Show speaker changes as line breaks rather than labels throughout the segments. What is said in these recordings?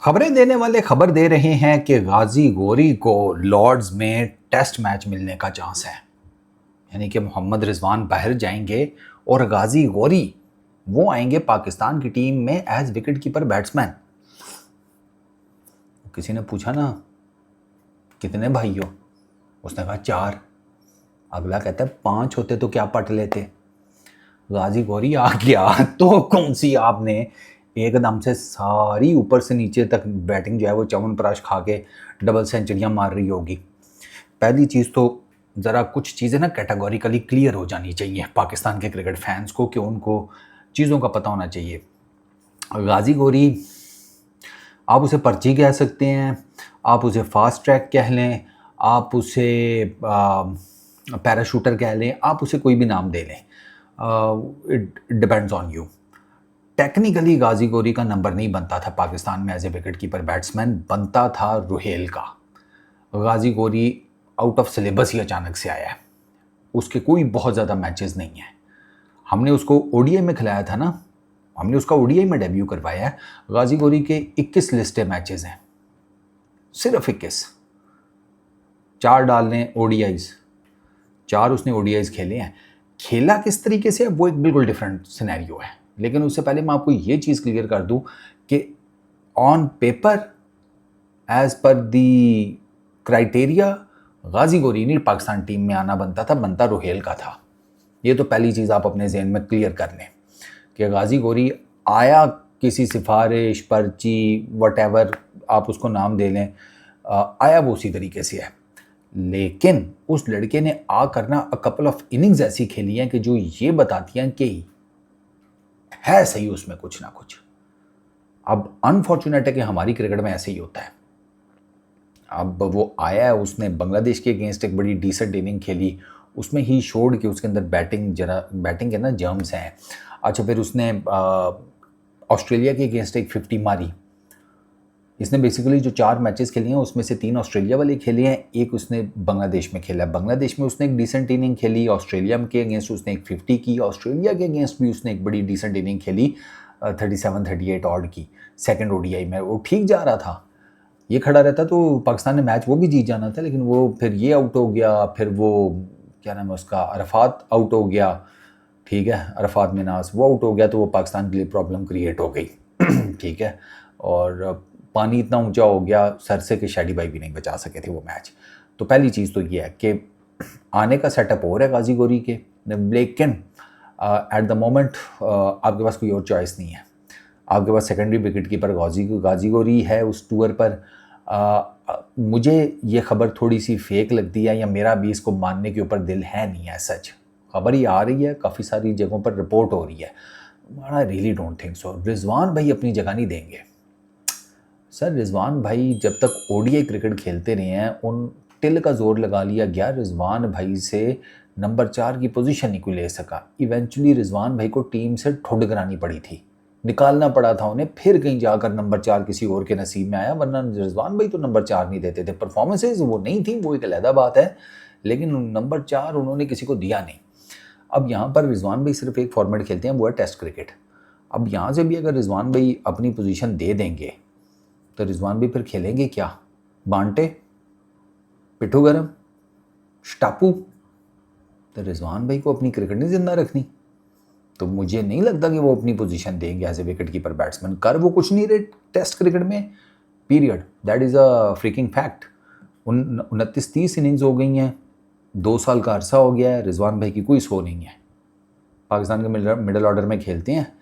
खबरें देने वाले खबर दे रहे हैं कि गाजी गोरी को लॉर्ड्स में टेस्ट मैच मिलने का चांस है। यानी कि मोहम्मद रिजवान बाहर जाएंगे और गाजी गोरी वो आएंगे पाकिस्तान की टीम में एज विकेट कीपर बैट्समैन। किसी ने पूछा ना कितने भाई हो, उसने कहा 4। अगला कहता है 5 होते तो क्या पट लेते। गाजी गोरी आ गया तो कौन सी आपने एकदम से सारी ऊपर से नीचे तक बैटिंग जो है वो च्यवनप्राश खा के डबल सेंचुरियां मार रही होगी। पहली चीज़ तो ज़रा कुछ चीज़ें ना कैटेगोरिकली क्लियर हो जानी चाहिए पाकिस्तान के क्रिकेट फैंस को कि उनको चीज़ों का पता होना चाहिए। गाजी गोरी आप उसे पर्ची कह सकते हैं, आप उसे फास्ट ट्रैक कह लें, आप उसे पैराशूटर कह लें, आप उसे कोई भी नाम दे लें, it depends on you. Technically Ghazi Ghori का नंबर नहीं बनता था पाकिस्तान में as a wicket keeper batsman, बनता था रुहेल का। गाजी गोरी आउट ऑफ सिलेबस ही अचानक से आया है, उसके कोई बहुत ज़्यादा मैचेस नहीं हैं। हमने उसको ओडीआई में खिलाया था ना, हमने उसका ओडीआई में डेब्यू करवाया है। गाजी गोरी के 21 लिस्टेड मैचेस हैं, सिर्फ 21। 4 डाल लें ओडीआईज, 4 उसने ओडीआईज खेले हैं। खेला किस तरीके से है वो एक बिल्कुल डिफरेंट सिनेरियो है, लेकिन उससे पहले मैं आपको ये चीज़ क्लियर कर दूं कि on paper as per the criteria गाजी गोरी नहीं पाकिस्तान टीम में आना बनता था, बनता रुहेल का था। ये तो पहली चीज़ आप अपने जहन में क्लियर कर लें कि गाजी गोरी आया किसी सिफारिश पर्ची वटेवर आप उसको नाम दे लें, आया वो उसी तरीके से है। लेकिन उस लड़के ने आकर ना अ कपल ऑफ इनिंग्स ऐसी खेली हैं कि जो ये बताती हैं कि है सही उसमें कुछ ना कुछ। अब अनफॉर्चुनेट है कि हमारी क्रिकेट में ऐसे ही होता है। अब वो आया है, उसने बांग्लादेश के अगेंस्ट एक बड़ी डिसेंट इनिंग खेली, उसमें ही शोड कि उसके अंदर बैटिंग के ना जर्म्स हैं। अच्छा, फिर उसने ऑस्ट्रेलिया के अगेंस्ट एक 50 मारी। इसने बेसिकली जो 4 मैचेस खेले हैं उसमें से 3 ऑस्ट्रेलिया वाले खेले हैं, एक उसने बांग्लादेश में खेला। बांग्लादेश में उसने एक डिसेंट इनिंग खेली, ऑस्ट्रेलिया के अगेंस्ट उसने एक 50 की, ऑस्ट्रेलिया के अगेंस्ट भी उसने एक बड़ी डिसेंट इनिंग खेली 37-38 ऑड की सेकंड ओडीआई में। वो ठीक जा रहा था, ये खड़ा रहता तो पाकिस्तान ने मैच वो भी जीत जाना था, लेकिन वो फिर ये आउट हो गया, फिर वो क्या नाम है उसका अरफात आउट हो गया, ठीक है, अरफात मिनास वो आउट हो गया, तो वो पाकिस्तान के लिए प्रॉब्लम क्रिएट हो गई ठीक है। और पानी इतना ऊंचा हो गया सर से कि शादी भाई भी नहीं बचा सके थे वो मैच। तो पहली चीज़ तो ये है कि आने का सेटअप हो रहा है गाजी गोरी के, लेकिन एट द मोमेंट आपके पास कोई और चॉइस नहीं है। आपके पास सेकेंडरी विकेट कीपर गाजी गोरी है उस टूर पर। मुझे ये खबर थोड़ी सी फेक लगती है, या मेरा भी इसको मानने के ऊपर दिल है नहीं है। सच खबर ही आ रही है, काफ़ी सारी जगहों पर रिपोर्ट हो रही है, but I really don't think so. Rizwan भाई अपनी जगह नहीं देंगे सर। रिजवान भाई जब तक ओडीआई क्रिकेट खेलते रहे हैं, उन टिल का जोर लगा लिया गया, रिजवान भाई से नंबर 4 की पोजीशन नहीं कोई ले सका। इवेंचुअली रिजवान भाई को टीम से ठुड करानी पड़ी थी, निकालना पड़ा था उन्हें, फिर कहीं जाकर नंबर 4 किसी और के नसीब में आया, वरना रिजवान भाई तो नंबर 4 नहीं देते थे। परफॉर्मेंसेज वो नहीं थी, वो एक अलहदा बात है, लेकिन नंबर 4 उन्होंने किसी को दिया नहीं। अब यहाँ पर रिजवान भाई सिर्फ एक फॉर्मेट खेलते हैं, वो है टेस्ट क्रिकेट। अब यहाँ से भी अगर रिजवान भाई अपनी पोजीशन दे देंगे तो रिजवान भाई फिर खेलेंगे क्या? बांटे, पिट्ठू गरम, स्टापू? तो रिजवान भाई को अपनी क्रिकेट नहीं जिंदा रखनी, तो मुझे नहीं लगता कि वो अपनी पोजीशन देंगे as a wicket keeper batsman. कर वो कुछ नहीं रहे टेस्ट क्रिकेट में, period, that is a freaking fact. 29-30 innings हो गई हैं, 2 साल का अरसा हो गया है, रिजवान भाई की कोई सो नहीं है। पाकिस्तान के मिडल ऑर्डर में खेलते हैं,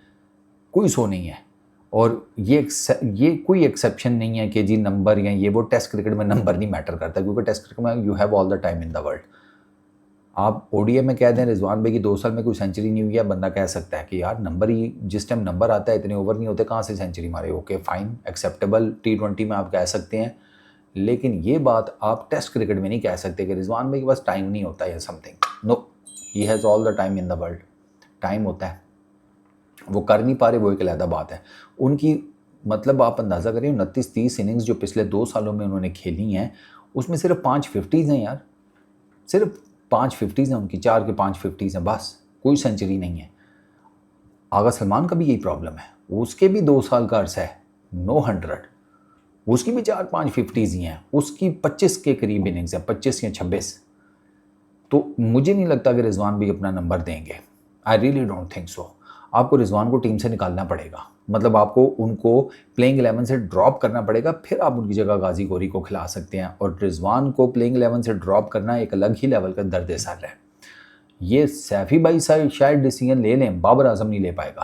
कोई सो नहीं है। और ये कोई एक्सेप्शन नहीं है कि जी नंबर या ये वो, टेस्ट क्रिकेट में नंबर नहीं मैटर करता, क्योंकि टेस्ट क्रिकेट में you have all the time in the world. आप ओडीआई में कह दें रिजवान भाई की 2 साल में कोई सेंचुरी नहीं हुई है, बंदा कह सकता है कि यार नंबर ही, जिस टाइम नंबर आता है इतने ओवर नहीं होते, कहाँ से सेंचुरी मारे। ओके फाइन, एक्सेप्टेबल, T20 में आप कह सकते हैं, लेकिन ये बात आप टेस्ट क्रिकेट में नहीं कह सकते कि रिजवान भाई के पास टाइम नहीं होता या something. No, he has all the time in the world, time होता है, वो कर नहीं पा रहे, वो एक अलहदा बात है उनकी। मतलब आप अंदाज़ा करें 29-30 इनिंग्स जो पिछले 2 सालों में उन्होंने खेली हैं, उसमें सिर्फ 5 50s हैं यार, सिर्फ 5 50s हैं उनकी, 4 के 5 50s हैं, बस कोई सेंचुरी नहीं है। आगा सलमान का भी यही प्रॉब्लम है, उसके भी 2 साल का अर्सा है, नो 100। उसकी भी 4-5 50s ही हैं, उसकी 25 के करीब इनिंग्स हैं, 25 या 26। तो मुझे नहीं लगता कि रिजवान भी अपना नंबर देंगे। I really don't think so. आपको रिजवान को टीम से निकालना पड़ेगा, मतलब आपको उनको प्लेइंग 11 से ड्रॉप करना पड़ेगा, फिर आप उनकी जगह गाजी गौरी को खिला सकते हैं। और रिजवान को प्लेइंग 11 से ड्रॉप करना एक अलग ही लेवल का दर्द सर है। ये सैफ़ी भाई शायद डिसीजन ले लें, बाबर आजम नहीं ले पाएगा,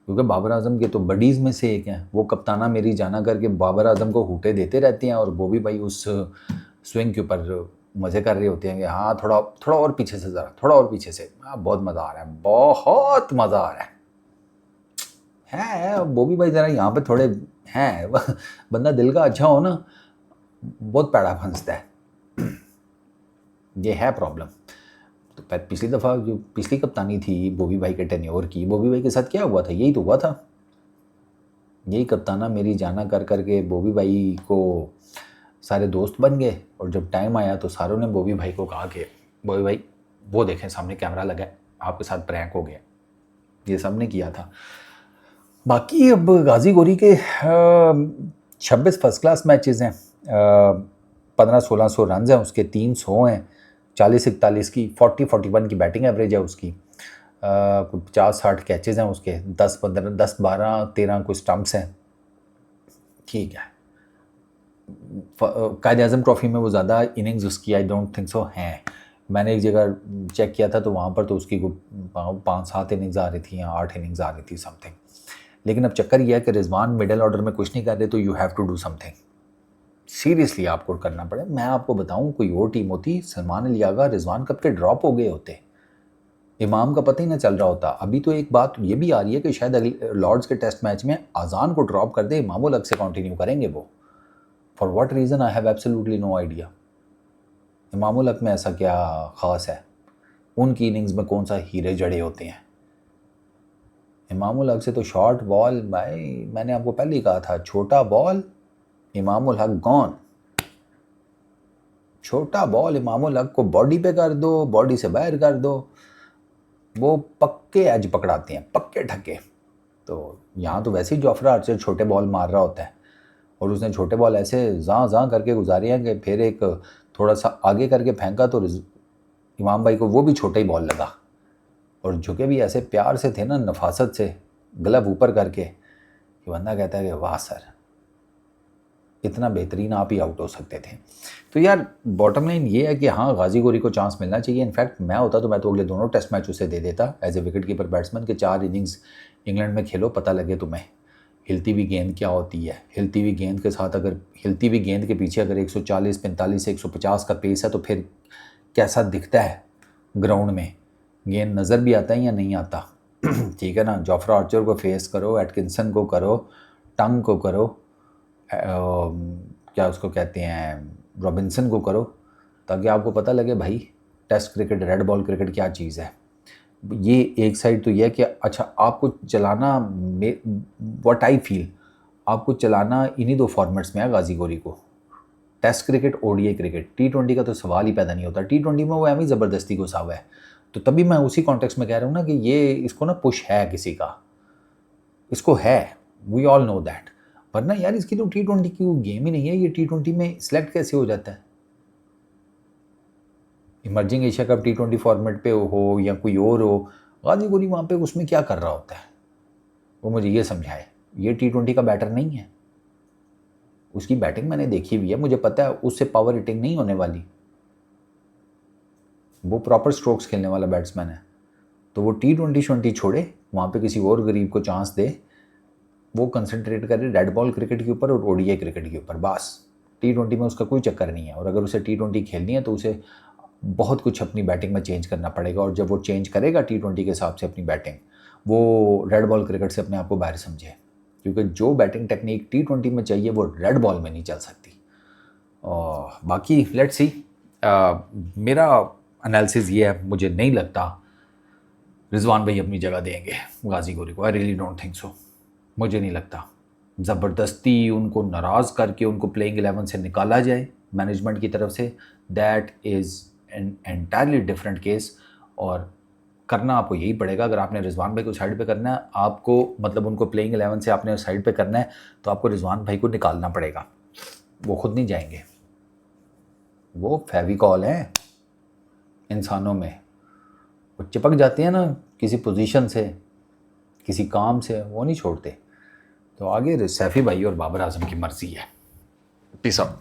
क्योंकि बाबर आजम के तो बडीज़ में से एक हैं। वो कप्ताना मेरी जाना करके बाबर आजम को हूटे देते रहते हैं, और बॉबी भाई उस स्विंग के ऊपर मज़े कर रहे होते हैं कि हाँ थोड़ा थोड़ा और पीछे से, ज़रा थोड़ा और पीछे से, हाँ बहुत मज़ा आ रहा है, बहुत मज़ा आ रहा है बॉबी भाई ज़रा यहाँ पे थोड़े हैं। बंदा दिल का अच्छा हो ना, बहुत पैड़ा फंसता है, ये है प्रॉब्लम। तो पिछली दफ़ा जो पिछली कप्तानी थी बॉबी भाई के टेन्योर की, बॉबी भाई के साथ क्या हुआ था? यही तो हुआ था, यही कप्ताना मेरी जाना कर करके बॉबी भाई को सारे दोस्त बन गए, और जब टाइम आया तो सारों ने बॉबी भाई को कहा कि बॉबी भाई वो देखें सामने कैमरा लगा है, आपके साथ प्रैंक हो गया। ये सब ने किया था। बाकी अब गाजी गौरी के 26 फर्स्ट क्लास मैचेस हैं, 1500-1600 रन हैं उसके, 300 हैं, 40-41 की 40-41 की बैटिंग एवरेज है उसकी, कुछ 50-60 कैचेस हैं उसके, 10-12-13 कुछ स्टंप्स हैं। ठीक है, कायद आज़म ट्रॉफी में वो ज़्यादा इनिंग्स उसकी आई डोंट थिंक सो हैं। मैंने एक जगह चेक किया था तो वहाँ पर तो उसकी 5-7 इनिंग्स आ रही थी या 8 इनिंग्स आ रही थी समथिंग। लेकिन अब चक्कर यह है कि रिजवान मिडिल ऑर्डर में कुछ नहीं कर रहे, तो you have to do something, seriously आपको करना पड़े। मैं आपको बताऊं, कोई और टीम होती, सलमान अली आगा रिजवान कब के ड्रॉप हो गए होते, इमाम का पता ही ना चल रहा होता। अभी तो एक बात ये भी आ रही है कि शायद अगले लॉर्ड्स के टेस्ट मैच में अजान को ड्रॉप कर दे, इमाम अलग से कंटिन्यू करेंगे वो। For what reason I have absolutely no idea. Imam अलग में ऐसा क्या ख़ास है, उनकी इनिंग्स में कौन सा हीरे जड़े होते हैं? इमामुल हक से तो शॉर्ट बॉल, भाई मैंने आपको पहले ही कहा था, छोटा बॉल इमामुल हक गॉन। छोटा बॉल इमामुल हक को बॉडी पे कर दो, बॉडी से बाहर कर दो, वो पक्के एज पकड़ाते हैं, पक्के ठक्के। तो यहाँ तो वैसे ही जोफ्रा आर्चर छोटे बॉल मार रहा होता है, और उसने छोटे बॉल ऐसे जाँ करके गुजारे हैं कि फिर एक थोड़ा सा आगे करके फेंका तो इमाम भाई को वो भी छोटा ही बॉल लगा, और झुके भी ऐसे प्यार से थे ना, नफासत से, ग्लव ऊपर करके, कि बंदा कहता है कि वाह सर, इतना बेहतरीन आप ही आउट हो सकते थे। तो यार बॉटम लाइन ये है कि हाँ, गाजी गौरी को चांस मिलना चाहिए। इनफैक्ट मैं होता तो मैं तो अगले दोनों टेस्ट मैच उसे दे देता as a wicket keeper batsman के 4 इनिंग्स इंग्लैंड में खेलो, पता लगे तुम्हें हिलती हुई गेंद क्या होती है। हिलती हुई गेंद के साथ, अगर हिलती हुई गेंद के पीछे अगर 140, 45 से 150 का पेस है, तो फिर कैसा दिखता है ग्राउंड में, गेंद नज़र भी आता है या नहीं आता। ठीक है ना, जोफ्रा आर्चर को फेस करो, एटकिंसन को करो, टंग को करो, क्या उसको कहते हैं, रॉबिन्सन को करो, ताकि आपको पता लगे भाई test cricket, red ball cricket क्या चीज़ है। ये एक साइड तो यह है कि अच्छा आपको चलाना, व्हाट आई फील, आपको चलाना इन्हीं 2 फॉर्मेट्स में है गाजी गौरी को, test cricket, ODI cricket. T20 का तो सवाल ही पैदा नहीं होता। T20 में वो एवं ही ज़बरदस्ती घुसा हुआ है। तो तभी मैं उसी कॉन्टेक्स्ट में कह रहा हूँ ना कि ये इसको ना पुश है किसी का, इसको है, वी ऑल नो दैट। वरना यार इसकी तो T20 की वो गेम ही नहीं है, ये T20 में सिलेक्ट कैसे हो जाता है? Emerging Asia cup T20 format पे हो या कोई और हो, गाजी गौरी वहाँ पे उसमें क्या कर रहा होता है, वो मुझे ये समझाए। ये T20 का बैटर नहीं है, उसकी बैटिंग मैंने देखी हुई है, मुझे पता है उससे पावर हिटिंग नहीं होने वाली, वो प्रॉपर स्ट्रोक्स खेलने वाला बैट्समैन है। तो वो T20 छोड़े, वहाँ पे किसी और गरीब को चांस दे, वो कंसंट्रेट करे रेड बॉल क्रिकेट के ऊपर और ओडीआई क्रिकेट के ऊपर, बस। T20 में उसका कोई चक्कर नहीं है, और अगर उसे T20 खेलनी है तो उसे बहुत कुछ अपनी बैटिंग में चेंज करना पड़ेगा, और जब वो चेंज करेगा T20 के हिसाब से अपनी बैटिंग, वो रेड बॉल क्रिकेट से अपने आप को बाहर समझे, क्योंकि जो बैटिंग टेक्निक T20 में चाहिए वो रेड बॉल में नहीं चल सकती। और बाकी लेट्स सी, मेरा एनालिसिस ये है, मुझे नहीं लगता रिजवान भाई अपनी जगह देंगे गाजी गौरी को, I really don't think so. मुझे नहीं लगता ज़बरदस्ती उनको नाराज़ करके उनको प्लेइंग 11 से निकाला जाए मैनेजमेंट की तरफ से, that is an entirely different case. और करना आपको यही पड़ेगा, अगर आपने रिजवान भाई को साइड पे करना है, आपको मतलब उनको प्लेइंग 11 से आपने साइड पे करना है, तो आपको रिजवान भाई को निकालना पड़ेगा। वो खुद नहीं जाएंगे। वो फेविकॉल है इंसानों में, वो चिपक जाते हैं ना किसी पोजीशन से, किसी काम से, वो नहीं छोड़ते। तो आगे सैफी भाई और बाबर आजम की मर्जी है। Peace out.